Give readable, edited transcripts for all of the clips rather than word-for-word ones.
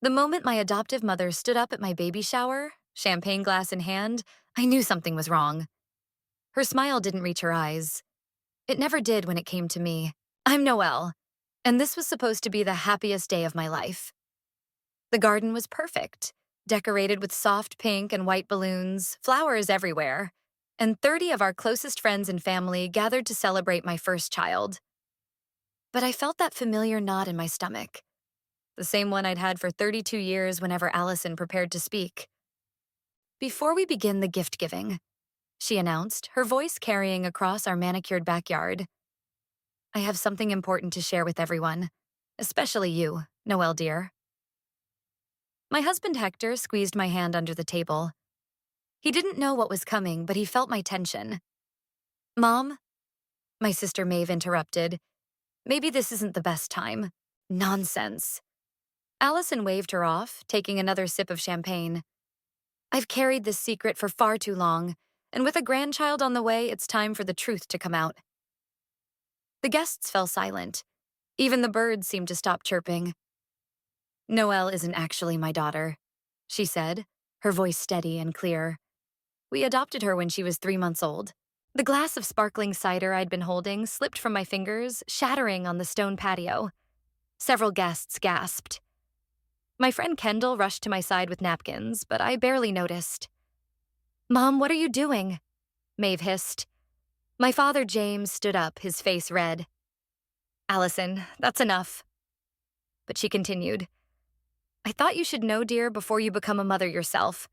The moment my adoptive mother stood up at my baby shower, champagne glass in hand, I knew something was wrong. Her smile didn't reach her eyes. It never did when it came to me. I'm Noelle, and this was supposed to be the happiest day of my life. The garden was perfect, decorated with soft pink and white balloons, flowers everywhere, and 30 of our closest friends and family gathered to celebrate my first child. But I felt that familiar knot in my stomach, the same one I'd had for 32 years whenever Allison prepared to speak. Before we begin the gift giving, she announced, her voice carrying across our manicured backyard, I have something important to share with everyone, especially you, Noelle dear. My husband Hector squeezed my hand under the table. He didn't know what was coming, but he felt my tension. Mom, my sister Maeve interrupted, maybe this isn't the best time. Nonsense. Allison waved her off, taking another sip of champagne. I've carried this secret for far too long, and with a grandchild on the way, it's time for the truth to come out. The guests fell silent. Even the birds seemed to stop chirping. Noelle isn't actually my daughter, she said, her voice steady and clear. We adopted her when she was 3 months old. The glass of sparkling cider I'd been holding slipped from my fingers, shattering on the stone patio. Several guests gasped. My friend Kendall rushed to my side with napkins, but I barely noticed. Mom, what are you doing? Maeve hissed. My father James stood up, his face red. Allison, that's enough. But she continued. I thought you should know, dear, before you become a mother yourself.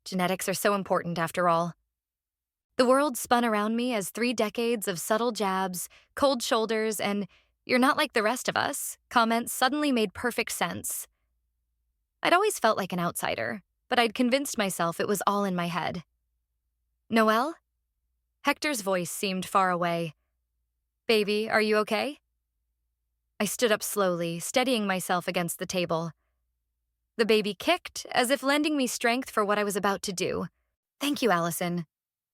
Genetics are so important, after all. The world spun around me as 3 decades of subtle jabs, cold shoulders, and you're not like the rest of us comments suddenly made perfect sense. I'd always felt like an outsider, but I'd convinced myself it was all in my head. Noelle? Hector's voice seemed far away. Baby, are you okay? I stood up slowly, steadying myself against the table. The baby kicked, as if lending me strength for what I was about to do. Thank you, Allison,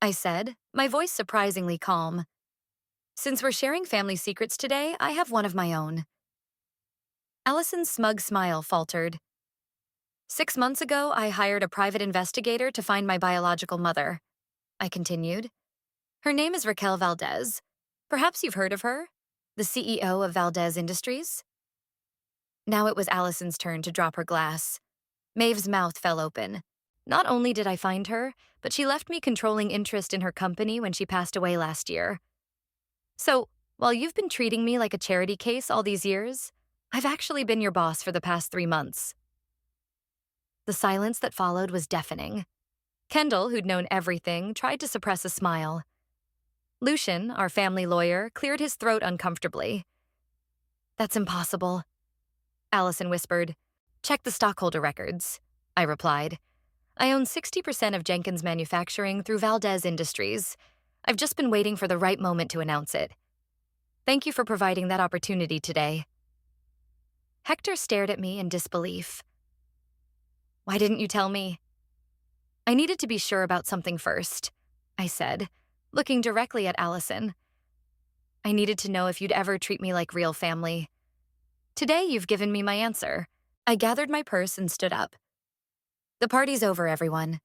I said, my voice surprisingly calm. Since we're sharing family secrets today, I have one of my own. Allison's smug smile faltered. 6 months ago, I hired a private investigator to find my biological mother. I continued. Her name is Raquel Valdez. Perhaps you've heard of her, the CEO of Valdez Industries? Now it was Allison's turn to drop her glass. Maeve's mouth fell open. Not only did I find her, but she left me controlling interest in her company when she passed away last year. So, while you've been treating me like a charity case all these years, I've actually been your boss for the past 3 months. The silence that followed was deafening. Kendall, who'd known everything, tried to suppress a smile. Lucian, our family lawyer, cleared his throat uncomfortably. That's impossible, Allison whispered. Check the stockholder records, I replied. I own 60% of Jenkins Manufacturing through Valdez Industries. I've just been waiting for the right moment to announce it. Thank you for providing that opportunity today. Hector stared at me in disbelief. Why didn't you tell me? I needed to be sure about something first, I said, looking directly at Allison. I needed to know if you'd ever treat me like real family. Today you've given me my answer. I gathered my purse and stood up. The party's over, everyone.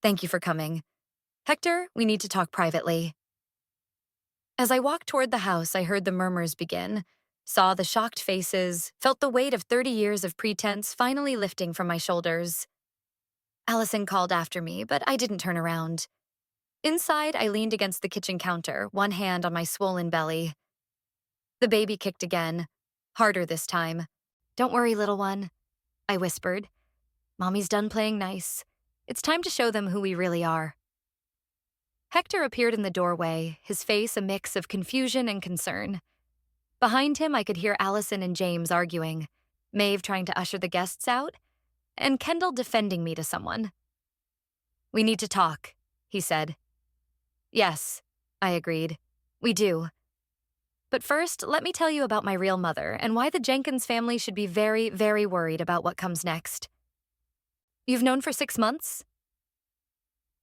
Thank you for coming. Hector, we need to talk privately. As I walked toward the house, I heard the murmurs begin, saw the shocked faces, felt the weight of 30 years of pretense finally lifting from my shoulders. Allison called after me, but I didn't turn around. Inside, I leaned against the kitchen counter, one hand on my swollen belly. The baby kicked again, harder this time. Don't worry, little one, I whispered. Mommy's done playing nice. It's time to show them who we really are. Hector appeared in the doorway, his face a mix of confusion and concern. Behind him, I could hear Allison and James arguing, Maeve trying to usher the guests out, and Kendall defending me to someone. We need to talk, he said. Yes, I agreed. We do. But first, let me tell you about my real mother and why the Jenkins family should be very, very worried about what comes next. You've known for 6 months?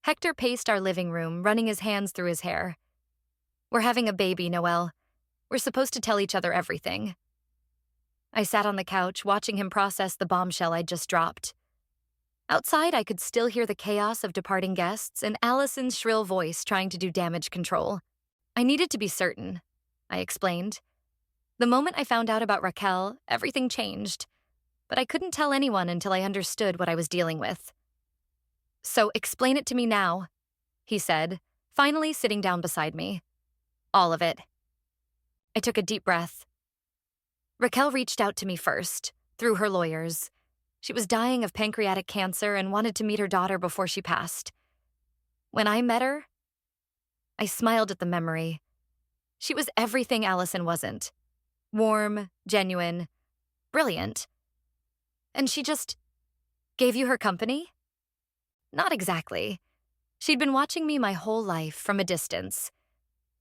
Hector paced our living room, running his hands through his hair. We're having a baby, Noelle. We're supposed to tell each other everything. I sat on the couch watching him process the bombshell I'd just dropped. Outside, I could still hear the chaos of departing guests and Allison's shrill voice trying to do damage control. I needed to be certain, I explained. The moment I found out about Raquel, everything changed, but I couldn't tell anyone until I understood what I was dealing with. So explain it to me now, he said, finally sitting down beside me. All of it. I took a deep breath. Raquel reached out to me first, through her lawyers. She was dying of pancreatic cancer and wanted to meet her daughter before she passed. When I met her, I smiled at the memory. She was everything Allison wasn't. Warm, genuine, brilliant. And she just gave you her company? Not exactly. She'd been watching me my whole life from a distance.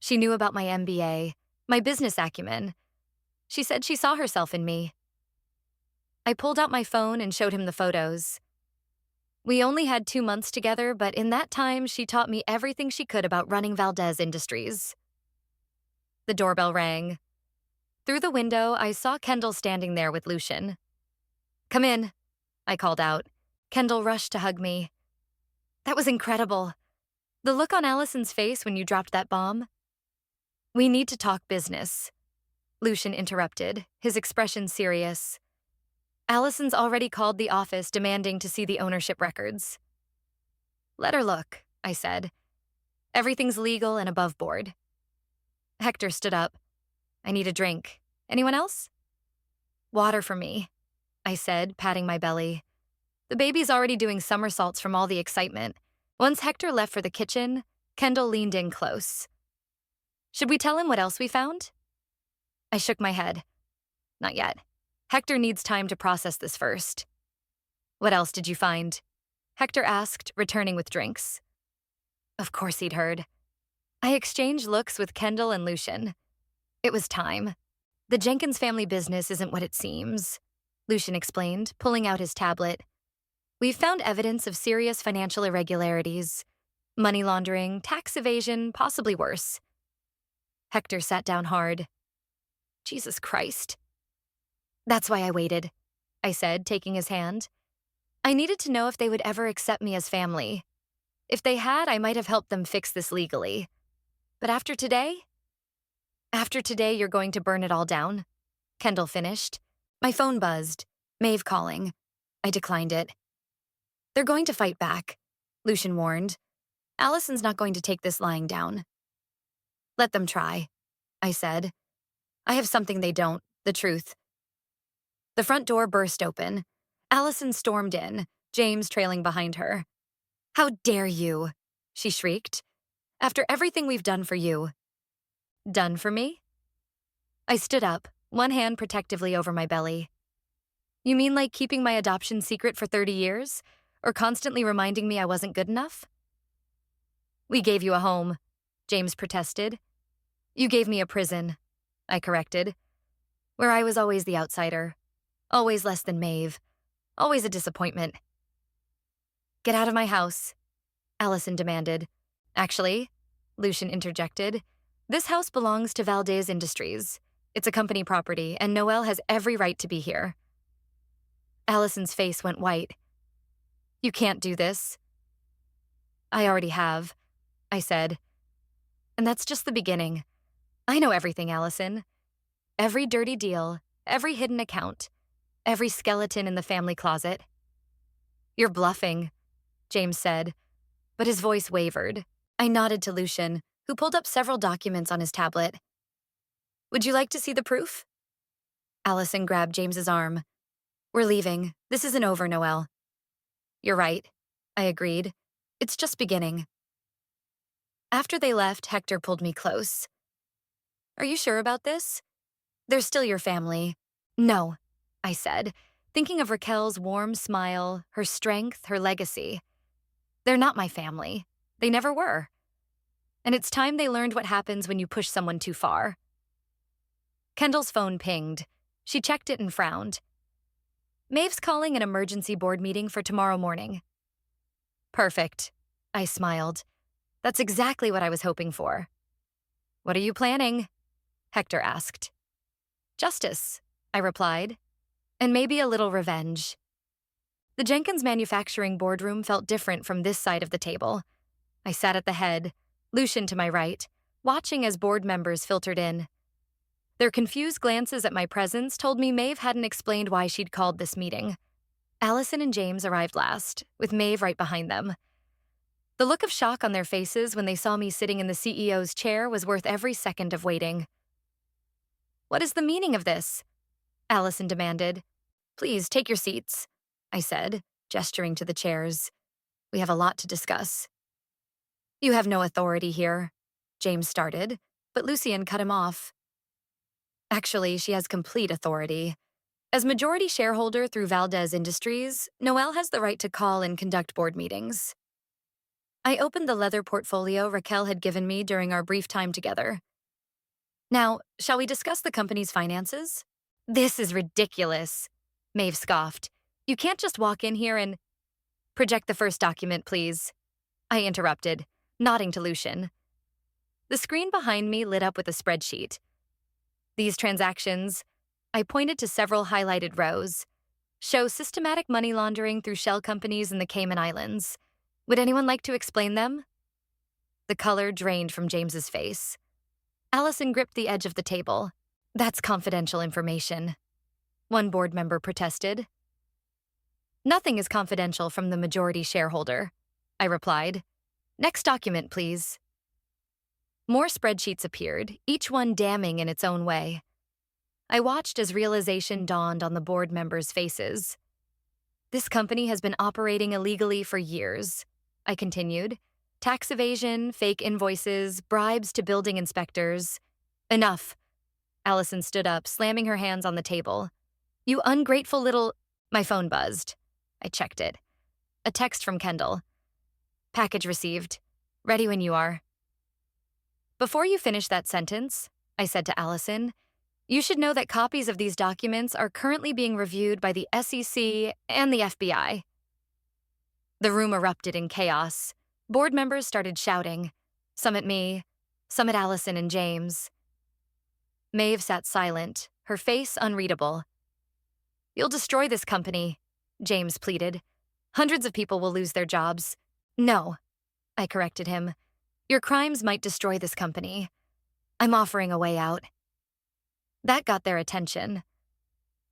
She knew about my MBA, my business acumen. She said she saw herself in me. I pulled out my phone and showed him the photos. We only had 2 months together, but in that time, she taught me everything she could about running Valdez Industries. The doorbell rang. Through the window, I saw Kendall standing there with Lucian. Come in, I called out. Kendall rushed to hug me. That was incredible. The look on Allison's face when you dropped that bomb. We need to talk business, Lucian interrupted, his expression serious. Allison's already called the office demanding to see the ownership records. Let her look, I said. Everything's legal and above board. Hector stood up. I need a drink. Anyone else? Water for me, I said, patting my belly. The baby's already doing somersaults from all the excitement. Once Hector left for the kitchen, Kendall leaned in close. Should we tell him what else we found? I shook my head. Not yet. Hector needs time to process this first. What else did you find? Hector asked, returning with drinks. Of course he'd heard. I exchanged looks with Kendall and Lucian. It was time. The Jenkins family business isn't what it seems, Lucian explained, pulling out his tablet. We've found evidence of serious financial irregularities. Money laundering, tax evasion, possibly worse. Hector sat down hard. Jesus Christ. That's why I waited, I said, taking his hand. I needed to know if they would ever accept me as family. If they had, I might have helped them fix this legally. But after today, you're going to burn it all down, Kendall finished. My phone buzzed. Maeve calling. I declined it. They're going to fight back, Lucian warned. Allison's not going to take this lying down. Let them try, I said. I have something they don't, the truth. The front door burst open. Allison stormed in, James trailing behind her. How dare you, she shrieked. After everything we've done for you. Done for me? I stood up, one hand protectively over my belly. You mean like keeping my adoption secret for 30 years? Or constantly reminding me I wasn't good enough? We gave you a home, James protested. You gave me a prison, I corrected, where I was always the outsider, always less than Maeve, always a disappointment. Get out of my house, Allison demanded. Actually, Lucian interjected, this house belongs to Valdez Industries. It's a company property, and Noelle has every right to be here. Allison's face went white. You can't do this. I already have, I said. And that's just the beginning. I know everything, Allison. Every dirty deal, every hidden account, every skeleton in the family closet. You're bluffing, James said, but his voice wavered. I nodded to Lucian, who pulled up several documents on his tablet. Would you like to see the proof? Allison grabbed James's arm. We're leaving. This isn't over, Noelle. You're right, I agreed. It's just beginning. After they left, Hector pulled me close. Are you sure about this? They're still your family. No, I said, thinking of Raquel's warm smile, her strength, her legacy. They're not my family. They never were. And it's time they learned what happens when you push someone too far. Kendall's phone pinged. She checked it and frowned. Maeve's calling an emergency board meeting for tomorrow morning. Perfect, I smiled. That's exactly what I was hoping for. What are you planning? Hector asked. Justice, I replied, and maybe a little revenge. The Jenkins manufacturing boardroom felt different from this side of the table. I sat at the head, Lucian to my right, watching as board members filtered in. Their confused glances at my presence told me Maeve hadn't explained why she'd called this meeting. Allison and James arrived last, with Maeve right behind them. The look of shock on their faces when they saw me sitting in the CEO's chair was worth every second of waiting. "What is the meaning of this?" Allison demanded. "Please take your seats," I said, gesturing to the chairs. "We have a lot to discuss." "You have no authority here," James started, but Lucian cut him off. "Actually, she has complete authority. As majority shareholder through Valdez Industries, Noelle has the right to call and conduct board meetings." I opened the leather portfolio Raquel had given me during our brief time together. "Now, shall we discuss the company's finances?" "This is ridiculous," Maeve scoffed. "You can't just walk in here and—" "Project the first document, please," I interrupted, nodding to Lucian. The screen behind me lit up with a spreadsheet. "These transactions," I pointed to several highlighted rows, "show systematic money laundering through shell companies in the Cayman Islands. Would anyone like to explain them?" The color drained from James's face. Allison gripped the edge of the table. "That's confidential information," one board member protested. "Nothing is confidential from the majority shareholder," I replied. "Next document, please." More spreadsheets appeared, each one damning in its own way. I watched as realization dawned on the board members' faces. "This company has been operating illegally for years," I continued. "Tax evasion, fake invoices, bribes to building inspectors." "Enough." Allison stood up, slamming her hands on the table. "You ungrateful little—" My phone buzzed. I checked it. A text from Kendall. "Package received. Ready when you are." "Before you finish that sentence," I said to Allison, "you should know that copies of these documents are currently being reviewed by the SEC and the FBI." The room erupted in chaos. Board members started shouting, some at me, some at Allison and James. Maeve sat silent, her face unreadable. "You'll destroy this company," James pleaded. "Hundreds of people will lose their jobs." "No," I corrected him. "Your crimes might destroy this company. I'm offering a way out." That got their attention.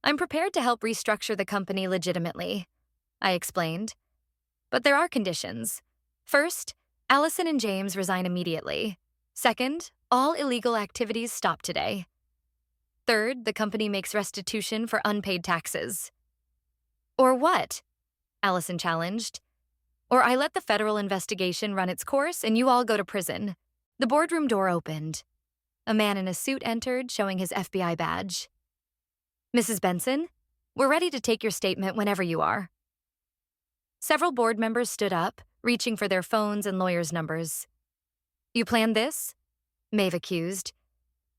"I'm prepared to help restructure the company legitimately," I explained. "But there are conditions. First, Allison and James resign immediately. Second, all illegal activities stop today. Third, the company makes restitution for unpaid taxes." "Or what?" Allison challenged. "Or I let the federal investigation run its course and you all go to prison." The boardroom door opened. A man in a suit entered, showing his FBI badge. "Mrs. Benson, we're ready to take your statement whenever you are." Several board members stood up, reaching for their phones and lawyers' numbers. "You planned this?" Maeve accused.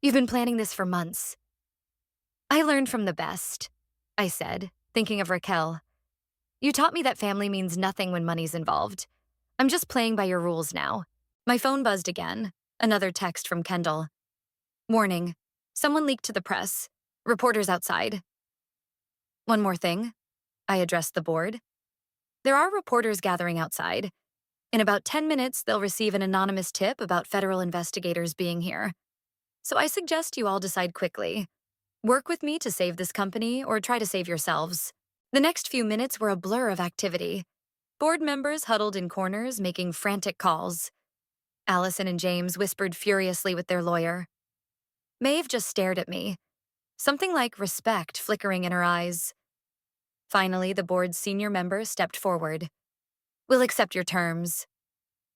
"You've been planning this for months." "I learned from the best," I said, thinking of Raquel. "You taught me that family means nothing when money's involved. I'm just playing by your rules now." My phone buzzed again. Another text from Kendall. "Warning. Someone leaked to the press. Reporters outside." "One more thing." I addressed the board. "There are reporters gathering outside. In about 10 minutes, they'll receive an anonymous tip about federal investigators being here. So I suggest you all decide quickly. Work with me to save this company or try to save yourselves." The next few minutes were a blur of activity. Board members huddled in corners, making frantic calls. Allison and James whispered furiously with their lawyer. Maeve just stared at me, something like respect flickering in her eyes. Finally, the board's senior member stepped forward. "We'll accept your terms."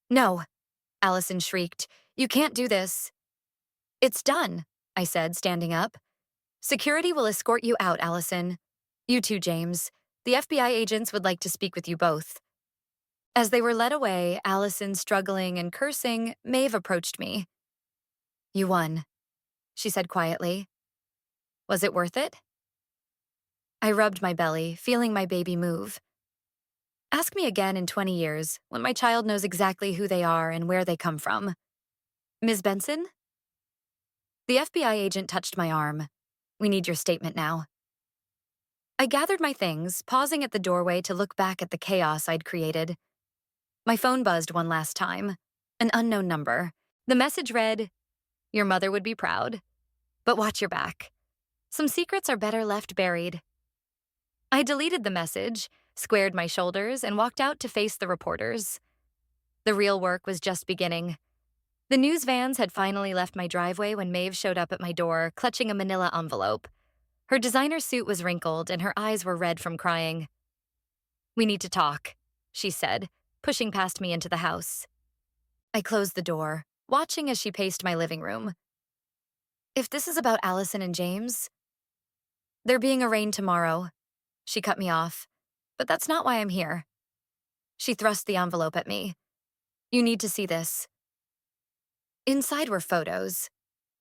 "No," Allison shrieked. "You can't do this." "It's done," I said, standing up. "Security will escort you out, Allison. You too, James. The FBI agents would like to speak with you both." As they were led away, Allison struggling and cursing, Maeve approached me. "You won," she said quietly. "Was it worth it?" I rubbed my belly, feeling my baby move. "Ask me again in 20 years, when my child knows exactly who they are and where they come from." "Ms. Benson?" The FBI agent touched my arm. "We need your statement now." I gathered my things, pausing at the doorway to look back at the chaos I'd created. My phone buzzed one last time. An unknown number. The message read, "Your mother would be proud. But watch your back. Some secrets are better left buried." I deleted the message, squared my shoulders, and walked out to face the reporters. The real work was just beginning. The news vans had finally left my driveway when Maeve showed up at my door, clutching a manila envelope. Her designer suit was wrinkled, and her eyes were red from crying. "We need to talk," she said, pushing past me into the house. I closed the door, watching as she paced my living room. "If this is about Allison and James, they're being arraigned tomorrow." She cut me off. "But that's not why I'm here." She thrust the envelope at me. "You need to see this." Inside were photos,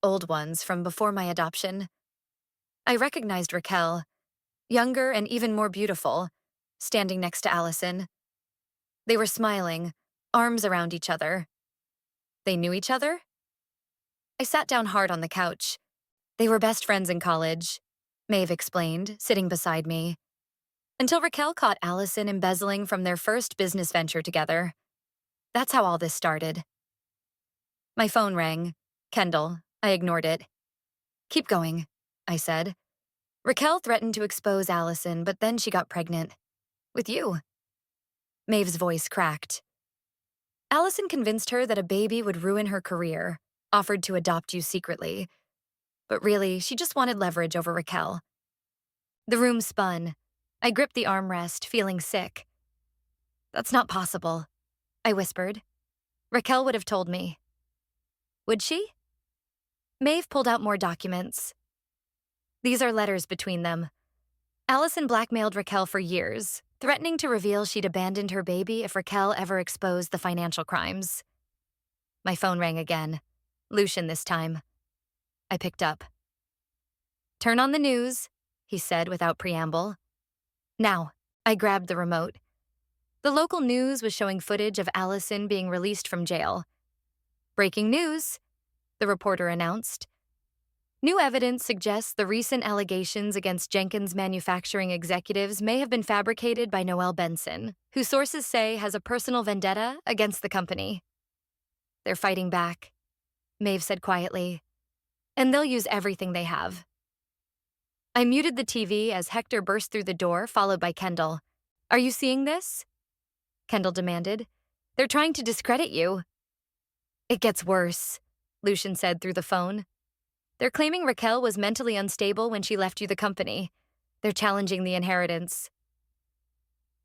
old ones from before my adoption. I recognized Raquel, younger and even more beautiful, standing next to Allison. They were smiling, arms around each other. They knew each other? I sat down hard on the couch. "They were best friends in college," Maeve explained, sitting beside me. "Until Raquel caught Allison embezzling from their first business venture together. That's how all this started." My phone rang. Kendall. I ignored it. "Keep going," I said. "Raquel threatened to expose Allison, but then she got pregnant. With you." Maeve's voice cracked. "Allison convinced her that a baby would ruin her career, offered to adopt you secretly. But really, she just wanted leverage over Raquel." The room spun. I gripped the armrest, feeling sick. "That's not possible," I whispered. "Raquel would have told me." "Would she?" Maeve pulled out more documents. "These are letters between them. Allison blackmailed Raquel for years, threatening to reveal she'd abandoned her baby if Raquel ever exposed the financial crimes." My phone rang again. Lucian this time. I picked up. "Turn on the news," he said without preamble. "Now." I grabbed the remote. The local news was showing footage of Allison being released from jail. "Breaking news," the reporter announced. "New evidence suggests the recent allegations against Jenkins manufacturing executives may have been fabricated by Noelle Benson, who sources say has a personal vendetta against the company." "They're fighting back," Maeve said quietly. "And they'll use everything they have." I muted the TV as Hector burst through the door, followed by Kendall. "Are you seeing this?" Kendall demanded. "They're trying to discredit you." "It gets worse," Lucian said through the phone. "They're claiming Raquel was mentally unstable when she left you the company. They're challenging the inheritance."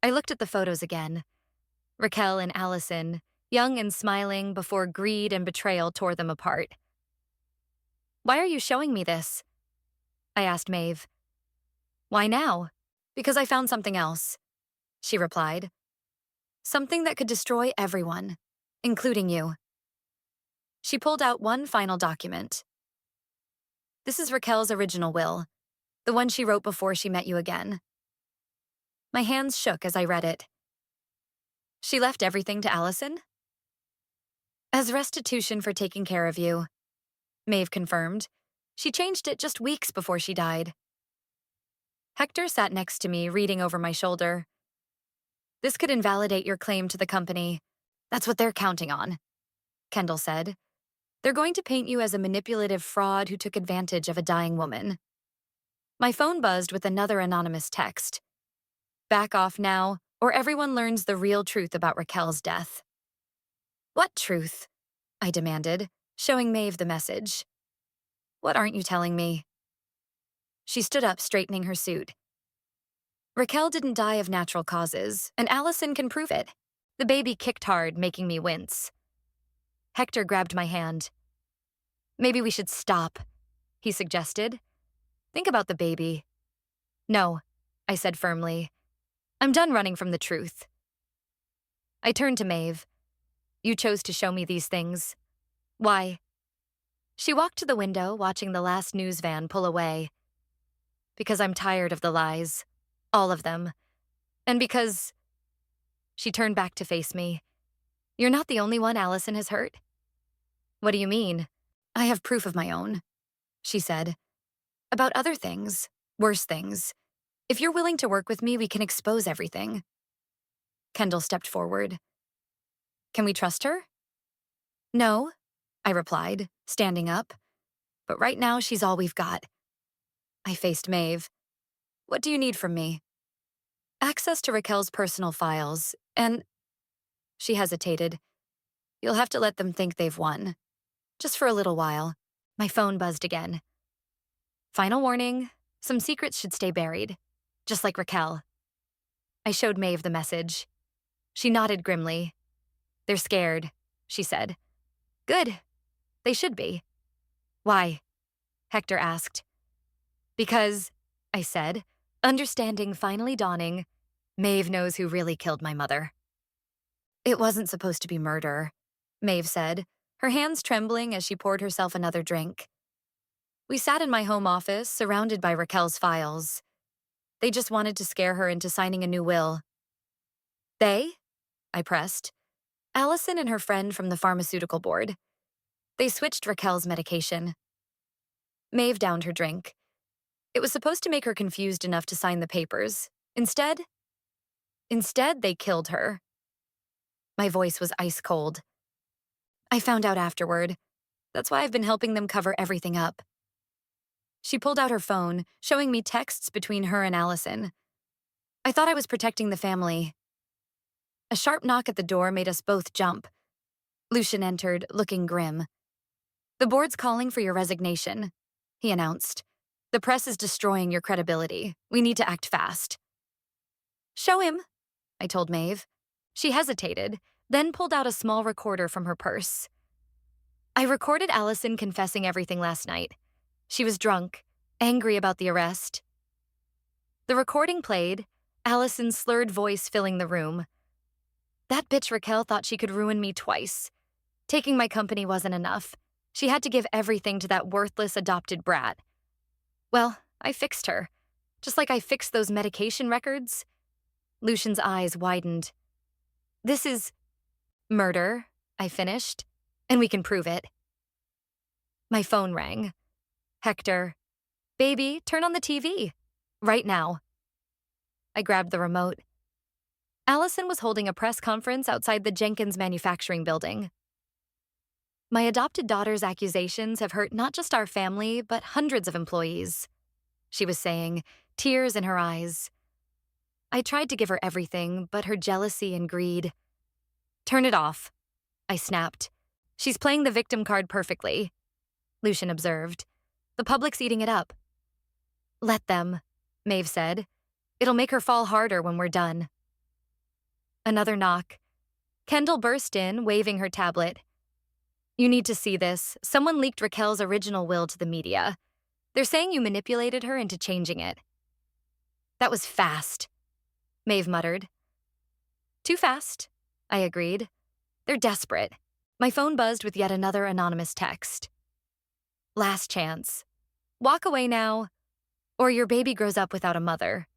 I looked at the photos again. Raquel and Allison, young and smiling before greed and betrayal tore them apart. "Why are you showing me this?" I asked Maeve. "Why now?" "Because I found something else," she replied. "Something that could destroy everyone, including you." She pulled out one final document. "This is Raquel's original will, the one she wrote before she met you again." My hands shook as I read it. "She left everything to Allison?" "As restitution for taking care of you," Maeve confirmed. "She changed it just weeks before she died." Hector sat next to me, reading over my shoulder. "This could invalidate your claim to the company. That's what they're counting on," Kendall said. "They're going to paint you as a manipulative fraud who took advantage of a dying woman." My phone buzzed with another anonymous text. "Back off now, or everyone learns the real truth about Raquel's death." "What truth?" I demanded, showing Maeve the message. "What aren't you telling me?" She stood up, straightening her suit. "Raquel didn't die of natural causes, and Allison can prove it." The baby kicked hard, making me wince. Hector grabbed my hand. "Maybe we should stop," he suggested. "Think about the baby." "No," I said firmly. "I'm done running from the truth." I turned to Maeve. "You chose to show me these things. Why?" She walked to the window, watching the last news van pull away. "Because I'm tired of the lies. All of them. And because—" She turned back to face me. "You're not the only one Allison has hurt." "What do you mean?" "I have proof of my own," she said. "About other things, worse things. If you're willing to work with me, we can expose everything. Kendall stepped forward. Can we trust her? No, I replied, standing up. But right now, she's all we've got. I faced Maeve. What do you need from me? Access to Raquel's personal files, and she hesitated. You'll have to let them think they've won. Just for a little while. My phone buzzed again. Final warning, some secrets should stay buried. Just like Raquel. I showed Maeve the message. She nodded grimly. They're scared, she said. Good. They should be. Why? Hector asked. Because, I said, understanding finally dawning, Maeve knows who really killed my mother. It wasn't supposed to be murder, Maeve said, her hands trembling as she poured herself another drink. We sat in my home office, surrounded by Raquel's files. They just wanted to scare her into signing a new will. They? I pressed. Allison and her friend from the pharmaceutical board. They switched Raquel's medication. Maeve downed her drink. It was supposed to make her confused enough to sign the papers. Instead, they killed her. My voice was ice cold. I found out afterward. That's why I've been helping them cover everything up. She pulled out her phone, showing me texts between her and Allison. I thought I was protecting the family. A sharp knock at the door made us both jump. Lucian entered, looking grim. The board's calling for your resignation, he announced. The press is destroying your credibility. We need to act fast. Show him, I told Maeve. She hesitated, then pulled out a small recorder from her purse. I recorded Allison confessing everything last night. She was drunk, angry about the arrest. The recording played, Allison's slurred voice filling the room. That bitch Raquel thought she could ruin me twice. Taking my company wasn't enough. She had to give everything to that worthless adopted brat. Well, I fixed her. Just like I fixed those medication records. Lucian's eyes widened. This is murder, I finished, and we can prove it. My phone rang. Hector, baby, turn on the TV. Right now. I grabbed the remote. Allison was holding a press conference outside the Jenkins manufacturing building. My adopted daughter's accusations have hurt not just our family, but hundreds of employees, she was saying, tears in her eyes. I tried to give her everything, but her jealousy and greed. Turn it off, I snapped. She's playing the victim card perfectly, Lucian observed. The public's eating it up. Let them, Maeve said. It'll make her fall harder when we're done. Another knock. Kendall burst in, waving her tablet. You need to see this. Someone leaked Raquel's original will to the media. They're saying you manipulated her into changing it. That was fast, Maeve muttered. Too fast, I agreed. They're desperate. My phone buzzed with yet another anonymous text. Last chance. Walk away now, or your baby grows up without a mother,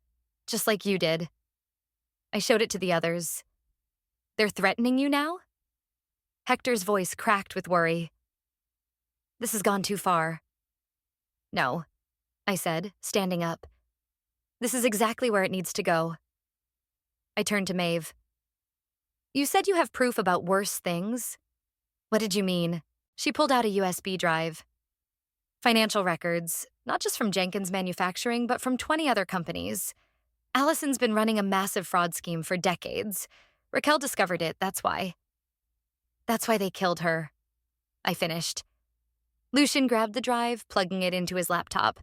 just like you did. I showed it to the others. They're threatening you now? Hector's voice cracked with worry. This has gone too far. No, I said, standing up. This is exactly where it needs to go. I turned to Maeve. You said you have proof about worse things. What did you mean? She pulled out a USB drive. Financial records, not just from Jenkins Manufacturing, but from 20 other companies. Allison's been running a massive fraud scheme for decades. Raquel discovered it, that's why. That's why they killed her. I finished. Lucian grabbed the drive, plugging it into his laptop.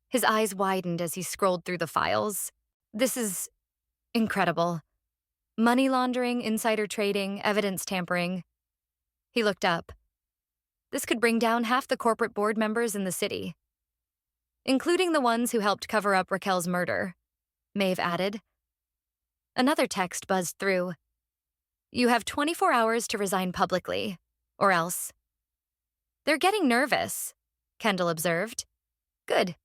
His eyes widened as he scrolled through the files. This is incredible. Money laundering, insider trading, evidence tampering. He looked up. This could bring down half the corporate board members in the city, including the ones who helped cover up Raquel's murder, Maeve added. Another text buzzed through. You have 24 hours to resign publicly, or else. They're getting nervous, Kendall observed. Good.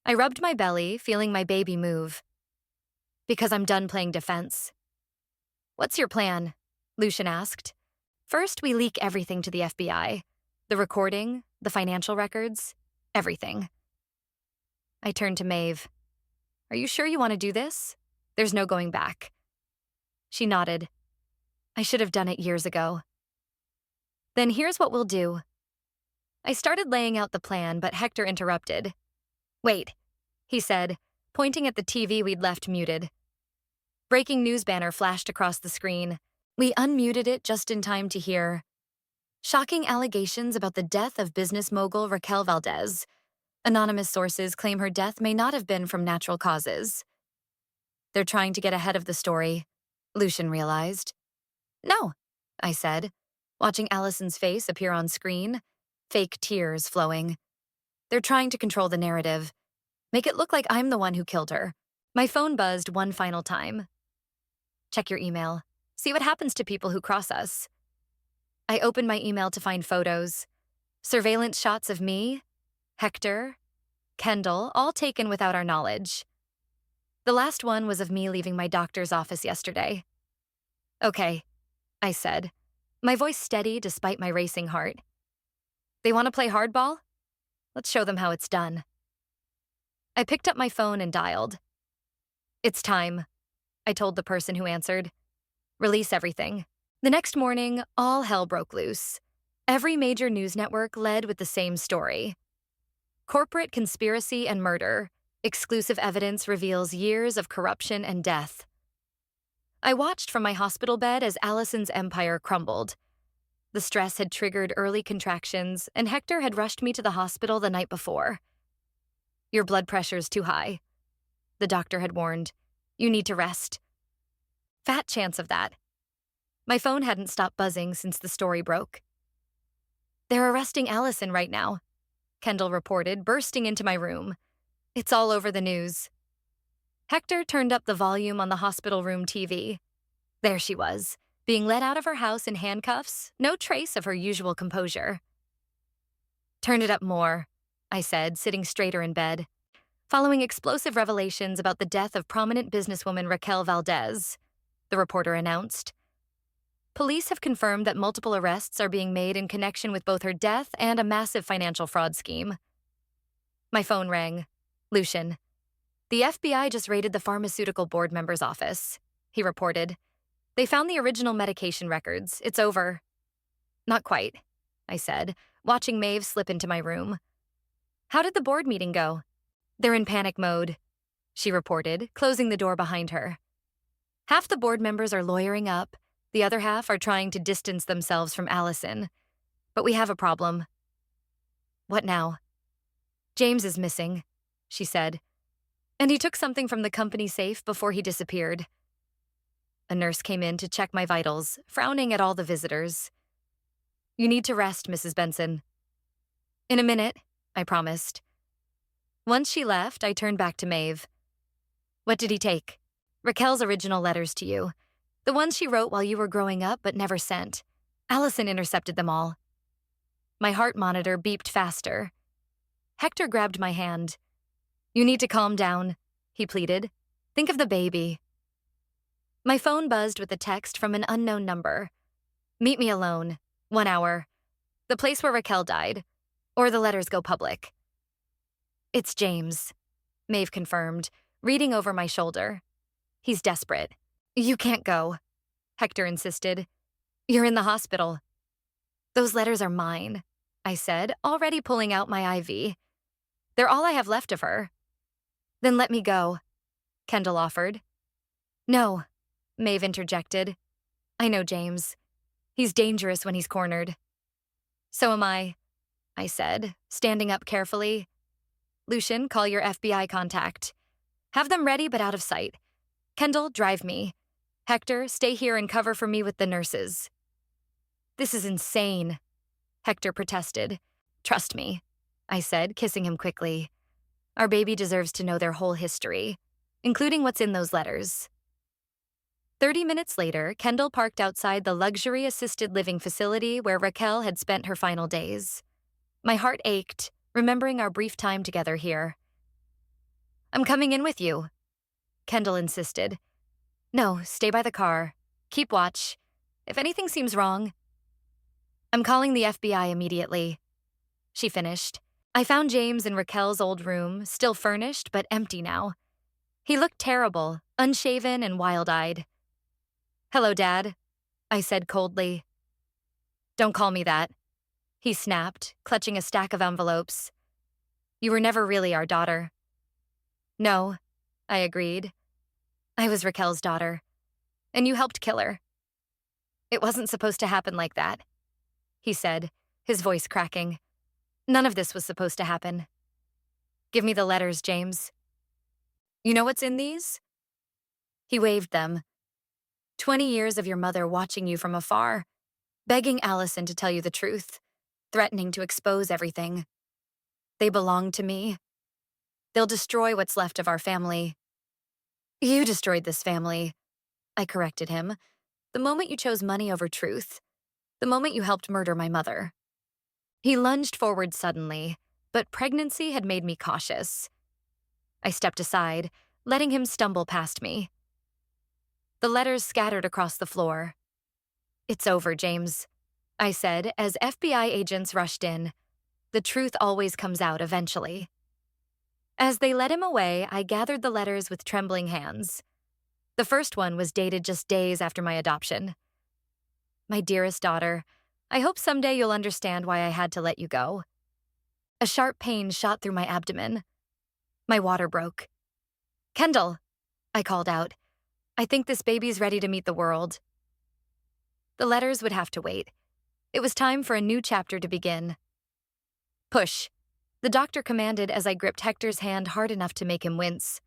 I rubbed my belly, feeling my baby move. Because I'm done playing defense. What's your plan? Lucian asked. First, we leak everything to the FBI. The recording, the financial records, everything. I turned to Maeve. Are you sure you want to do this? There's no going back. She nodded. I should have done it years ago. Then here's what we'll do. I started laying out the plan, but Hector interrupted. Wait, he said, pointing at the TV we'd left muted. Breaking news banner flashed across the screen. We unmuted it just in time to hear. Shocking allegations about the death of business mogul Raquel Valdez. Anonymous sources claim her death may not have been from natural causes. They're trying to get ahead of the story, Lucian realized. No, I said, watching Allison's face appear on screen, fake tears flowing. They're trying to control the narrative, make it look like I'm the one who killed her. My phone buzzed one final time. Check your email. See what happens to people who cross us. I opened my email to find photos. Surveillance shots of me, Hector, Kendall, all taken without our knowledge. The last one was of me leaving my doctor's office yesterday. Okay, I said, my voice steady despite my racing heart. They want to play hardball? Let's show them how it's done. I picked up my phone and dialed. It's time, I told the person who answered. Release everything. The next morning, all hell broke loose. Every major news network led with the same story. Corporate conspiracy and murder. Exclusive evidence reveals years of corruption and death. I watched from my hospital bed as Allison's empire crumbled. The stress had triggered early contractions, and Hector had rushed me to the hospital the night before. Your blood pressure's too high, the doctor had warned. You need to rest. Fat chance of that. My phone hadn't stopped buzzing since the story broke. They're arresting Allison right now, Kendall reported, bursting into my room. It's all over the news. Hector turned up the volume on the hospital room TV. There she was, being led out of her house in handcuffs, no trace of her usual composure. Turn it up more, I said, sitting straighter in bed. Following explosive revelations about the death of prominent businesswoman Raquel Valdez, the reporter announced. Police have confirmed that multiple arrests are being made in connection with both her death and a massive financial fraud scheme. My phone rang. Lucian. The FBI just raided the pharmaceutical board member's office, he reported. They found the original medication records. It's over. Not quite, I said, watching Maeve slip into my room. How did the board meeting go? They're in panic mode, she reported, closing the door behind her. Half the board members are lawyering up. The other half are trying to distance themselves from Allison. But we have a problem. What now? James is missing, she said. And he took something from the company safe before he disappeared. A nurse came in to check my vitals, frowning at all the visitors. You need to rest, Mrs. Benson. In a minute, I promised. Once she left, I turned back to Maeve. What did he take? Raquel's original letters to you. The ones she wrote while you were growing up but never sent. Allison intercepted them all. My heart monitor beeped faster. Hector grabbed my hand. You need to calm down, he pleaded. Think of the baby. My phone buzzed with a text from an unknown number. Meet me alone. 1 hour. The place where Raquel died. Or the letters go public. It's James, Maeve confirmed, reading over my shoulder. He's desperate. You can't go, Hector insisted. You're in the hospital. Those letters are mine, I said, already pulling out my IV. They're all I have left of her. Then let me go, Kendall offered. No, Maeve interjected. I know James. He's dangerous when he's cornered. So am I said, standing up carefully. Lucian, call your FBI contact. Have them ready but out of sight. Kendall, drive me. Hector, stay here and cover for me with the nurses. This is insane, Hector protested. Trust me, I said, kissing him quickly. Our baby deserves to know their whole history, including what's in those letters. 30 minutes later, Kendall parked outside the luxury assisted living facility where Raquel had spent her final days. My heart ached, remembering our brief time together here. I'm coming in with you, Kendall insisted. No, stay by the car. Keep watch. If anything seems wrong. I'm calling the FBI immediately, she finished. I found James in Raquel's old room, still furnished but empty now. He looked terrible, unshaven and wild-eyed. "Hello, Dad," I said coldly. "Don't call me that," he snapped, clutching a stack of envelopes. "You were never really our daughter." "No," I agreed. "I was Raquel's daughter, and you helped kill her." "It wasn't supposed to happen like that," he said, his voice cracking. "None of this was supposed to happen. Give me the letters, James. You know what's in these?" He waved them. 20 years of your mother watching you from afar, begging Allison to tell you the truth, threatening to expose everything. They belong to me. They'll destroy what's left of our family. You destroyed this family, I corrected him. The moment you chose money over truth. The moment you helped murder my mother. He lunged forward suddenly, but pregnancy had made me cautious. I stepped aside, letting him stumble past me. The letters scattered across the floor. "It's over, James," I said as FBI agents rushed in. "The truth always comes out eventually." As they led him away, I gathered the letters with trembling hands. The first one was dated just days after my adoption. "My dearest daughter, I hope someday you'll understand why I had to let you go." A sharp pain shot through my abdomen. My water broke. "Kendall," I called out. "I think this baby's ready to meet the world." The letters would have to wait. It was time for a new chapter to begin. "Push," the doctor commanded as I gripped Hector's hand hard enough to make him wince.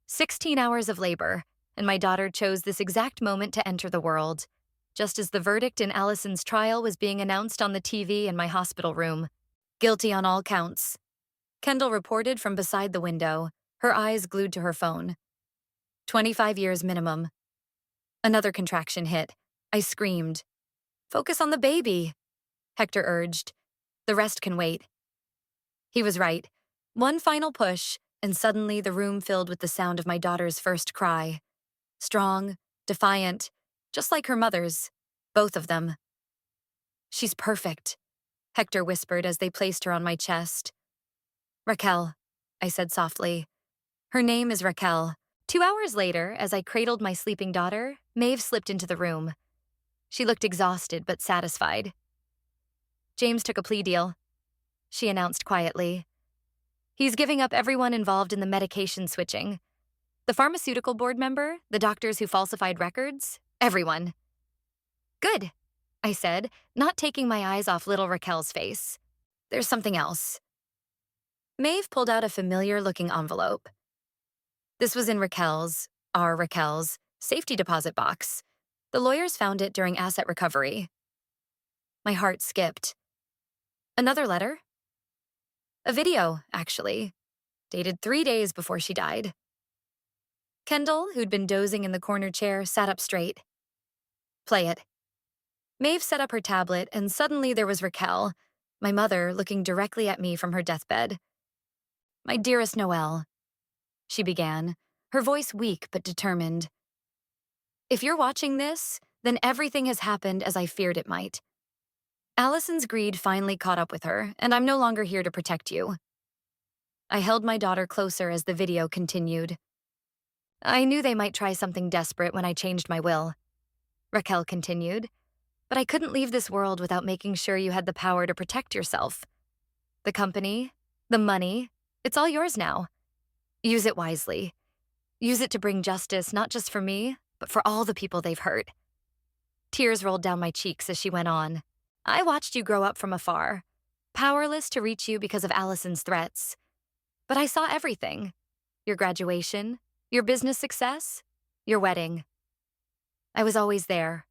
16 hours of labor, and my daughter chose this exact moment to enter the world, just as the verdict in Allison's trial was being announced on the TV in my hospital room. "Guilty on all counts," Kendall reported from beside the window, her eyes glued to her phone. 25 years minimum. Another contraction hit. I screamed. "Focus on the baby," Hector urged. "The rest can wait." He was right. One final push, and suddenly the room filled with the sound of my daughter's first cry. Strong, defiant, just like her mother's, both of them. "She's perfect," Hector whispered as they placed her on my chest. "Raquel," I said softly. "Her name is Raquel." 2 hours later, as I cradled my sleeping daughter, Maeve slipped into the room. She looked exhausted but satisfied. "James took a plea deal," she announced quietly. "He's giving up everyone involved in the medication switching. The pharmaceutical board member, the doctors who falsified records, everyone." "Good," I said, not taking my eyes off little Raquel's face. "There's something else." Maeve pulled out a familiar-looking envelope. This was in our Raquel's, safety deposit box. The lawyers found it during asset recovery. My heart skipped. Another letter? A video, actually, dated 3 days before she died. Kendall, who'd been dozing in the corner chair, sat up straight. "Play it." Maeve set up her tablet, and suddenly there was Raquel, my mother, looking directly at me from her deathbed. "My dearest Noelle," she began, her voice weak but determined. "If you're watching this, then everything has happened as I feared it might. Allison's greed finally caught up with her, and I'm no longer here to protect you." I held my daughter closer as the video continued. "I knew they might try something desperate when I changed my will," Raquel continued, "but I couldn't leave this world without making sure you had the power to protect yourself. The company, the money, it's all yours now. Use it wisely. Use it to bring justice not just for me, but for all the people they've hurt." Tears rolled down my cheeks as she went on. "I watched you grow up from afar, powerless to reach you because of Allison's threats. But I saw everything. Your graduation, your business success, your wedding. I was always there,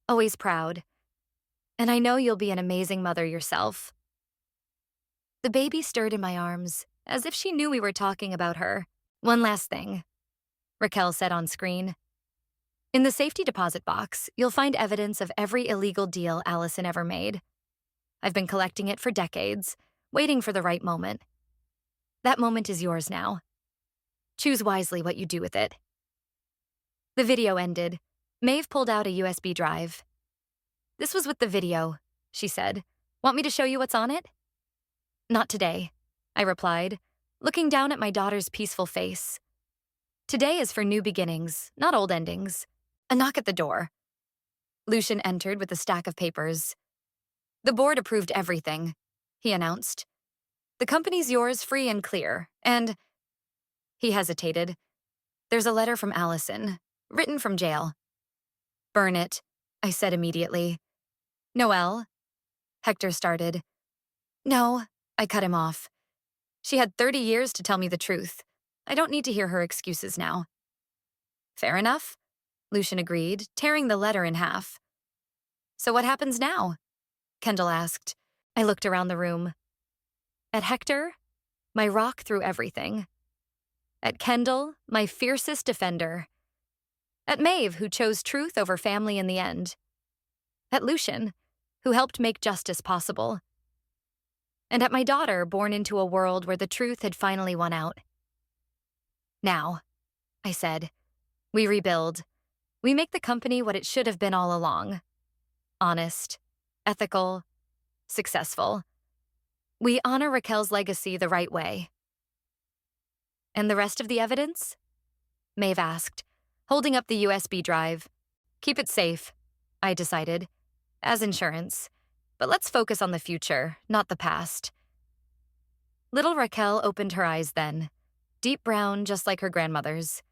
always proud. And I know you'll be an amazing mother yourself." The baby stirred in my arms, as if she knew we were talking about her. "One last thing," Raquel said on screen. "In the safety deposit box, you'll find evidence of every illegal deal Allison ever made. I've been collecting it for decades, waiting for the right moment. That moment is yours now. Choose wisely what you do with it." The video ended. Maeve pulled out a USB drive. "This was with the video," she said. "Want me to show you what's on it?" "Not today," I replied, looking down at my daughter's peaceful face. Today is for new beginnings, not old endings. A knock at the door. Lucian entered with a stack of papers. The board approved everything, he announced. The company's yours free and clear, and… He hesitated. There's a letter from Allison, written from jail. Burn it, I said immediately. Noelle? Hector started. No, I cut him off. She had 30 years to tell me the truth. I don't need to hear her excuses now. Fair enough, Lucian agreed, tearing the letter in half. So what happens now? Kendall asked. I looked around the room. At Hector, my rock through everything. At Kendall, my fiercest defender. At Maeve, who chose truth over family in the end. At Lucian, who helped make justice possible. And at my daughter, born into a world where the truth had finally won out. Now, I said, we rebuild. We make the company what it should have been all along. Honest, ethical, successful. We honor Raquel's legacy the right way. And the rest of the evidence? Maeve asked, holding up the USB drive. Keep it safe, I decided, as insurance. But let's focus on the future, not the past. Little Raquel opened her eyes then, deep brown just like her grandmother's.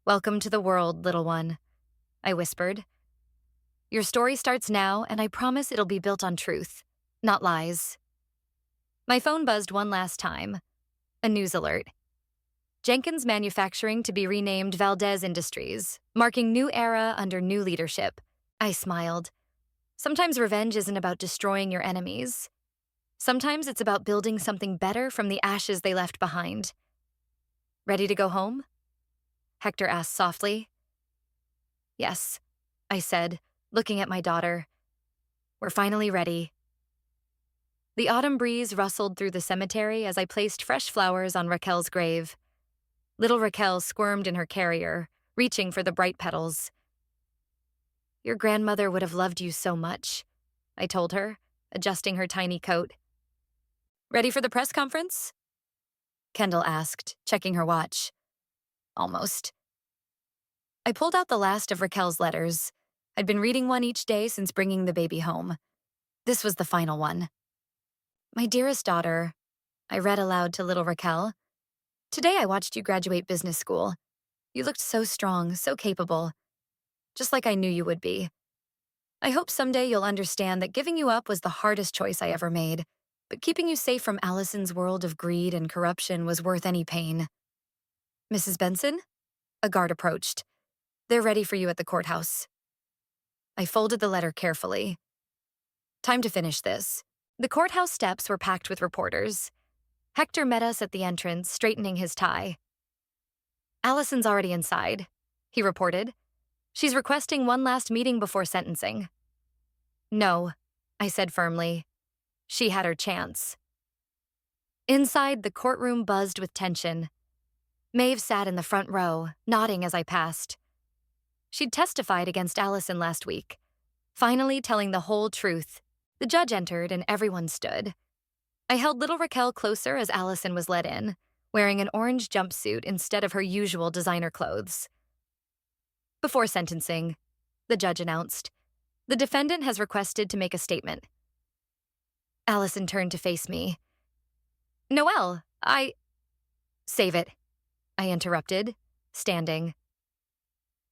Welcome to the world, little one, I whispered. Your story starts now, and I promise it'll be built on truth, not lies. My phone buzzed one last time. A news alert. Jenkins Manufacturing to be renamed Valdez Industries, marking new era under new leadership. I smiled. Sometimes revenge isn't about destroying your enemies. Sometimes it's about building something better from the ashes they left behind. Ready to go home? Hector asked softly. Yes, I said, looking at my daughter. We're finally ready. The autumn breeze rustled through the cemetery as I placed fresh flowers on Raquel's grave. Little Raquel squirmed in her carrier, reaching for the bright petals. Your grandmother would have loved you so much, I told her, adjusting her tiny coat. Ready for the press conference? Kendall asked, checking her watch. Almost. I pulled out the last of Raquel's letters. I'd been reading one each day since bringing the baby home. This was the final one. My dearest daughter, I read aloud to little Raquel. Today I watched you graduate business school. You looked so strong, so capable. Just like I knew you would be. I hope someday you'll understand that giving you up was the hardest choice I ever made, but keeping you safe from Allison's world of greed and corruption was worth any pain. Mrs. Benson? A guard approached. They're ready for you at the courthouse. I folded the letter carefully. Time to finish this. The courthouse steps were packed with reporters. Hector met us at the entrance, straightening his tie. Allison's already inside, he reported. She's requesting one last meeting before sentencing. No, I said firmly. She had her chance. Inside, the courtroom buzzed with tension. Maeve sat in the front row, nodding as I passed. She'd testified against Allison last week, finally telling the whole truth. The judge entered and everyone stood. I held little Raquel closer as Allison was let in, wearing an orange jumpsuit instead of her usual designer clothes. Before sentencing, the judge announced, the defendant has requested to make a statement. Allison turned to face me. Noelle, Save it, I interrupted, standing.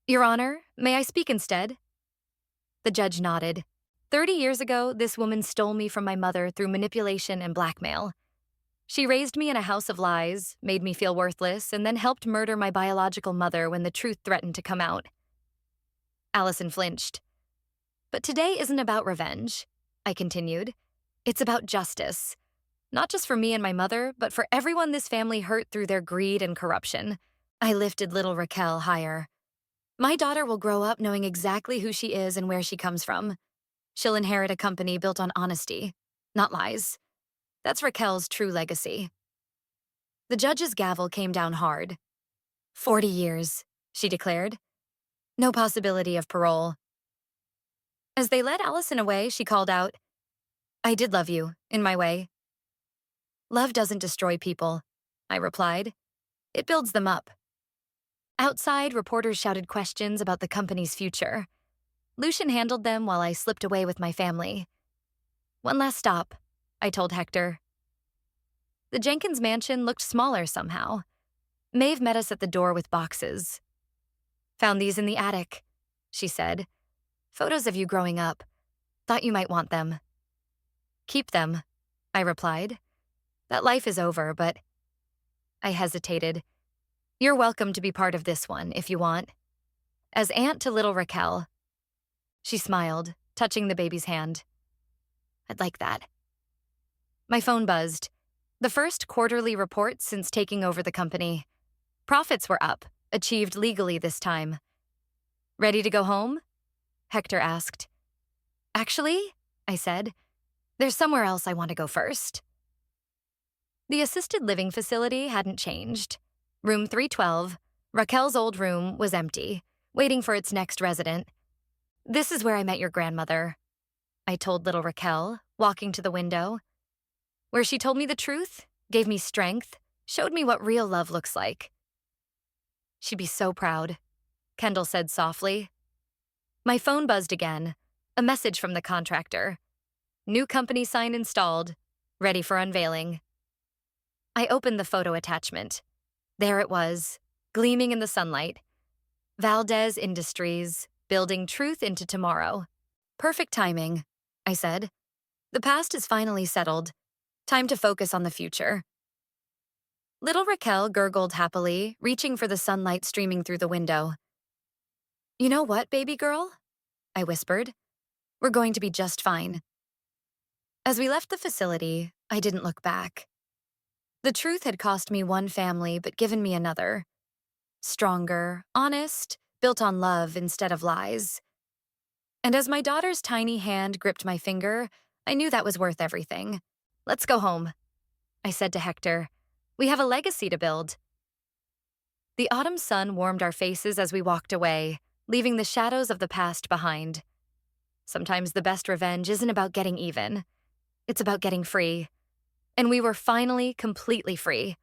Your Honor, may I speak instead? The judge nodded. 30 years ago, this woman stole me from my mother through manipulation and blackmail. She raised me in a house of lies, made me feel worthless, and then helped murder my biological mother when the truth threatened to come out. Allison flinched. But today isn't about revenge, I continued. It's about justice. Not just for me and my mother, but for everyone this family hurt through their greed and corruption. I lifted little Raquel higher. My daughter will grow up knowing exactly who she is and where she comes from. She'll inherit a company built on honesty, not lies. That's Raquel's true legacy. The judge's gavel came down hard. 40 years, she declared. No possibility of parole. As they led Allison away, she called out, I did love you, in my way. Love doesn't destroy people, I replied. It builds them up. Outside, reporters shouted questions about the company's future. Lucian handled them while I slipped away with my family. One last stop, I told Hector. The Jenkins mansion looked smaller somehow. Maeve met us at the door with boxes. Found these in the attic, she said. Photos of you growing up. Thought you might want them. Keep them, I replied. That life is over, but... I hesitated. You're welcome to be part of this one, if you want. As aunt to little Raquel. She smiled, touching the baby's hand. I'd like that. My phone buzzed. The first quarterly report since taking over the company. Profits were up, achieved legally this time. Ready to go home? Hector asked. Actually, I said, there's somewhere else I want to go first. The assisted living facility hadn't changed. Room 312, Raquel's old room, was empty, waiting for its next resident. This is where I met your grandmother, I told little Raquel, walking to the window. Where she told me the truth, gave me strength, showed me what real love looks like. She'd be so proud, Kendall said softly. My phone buzzed again, a message from the contractor. New company sign installed, ready for unveiling. I opened the photo attachment. There it was, gleaming in the sunlight. Valdez Industries, building truth into tomorrow. Perfect timing, I said. The past is finally settled. Time to focus on the future. Little Raquel gurgled happily, reaching for the sunlight streaming through the window. You know what, baby girl? I whispered. We're going to be just fine. As we left the facility, I didn't look back. The truth had cost me one family, but given me another. Stronger, honest, built on love instead of lies. And as my daughter's tiny hand gripped my finger, I knew that was worth everything. Let's go home, I said to Hector. We have a legacy to build. The autumn sun warmed our faces as we walked away, leaving the shadows of the past behind. Sometimes the best revenge isn't about getting even. It's about getting free. And we were finally completely free.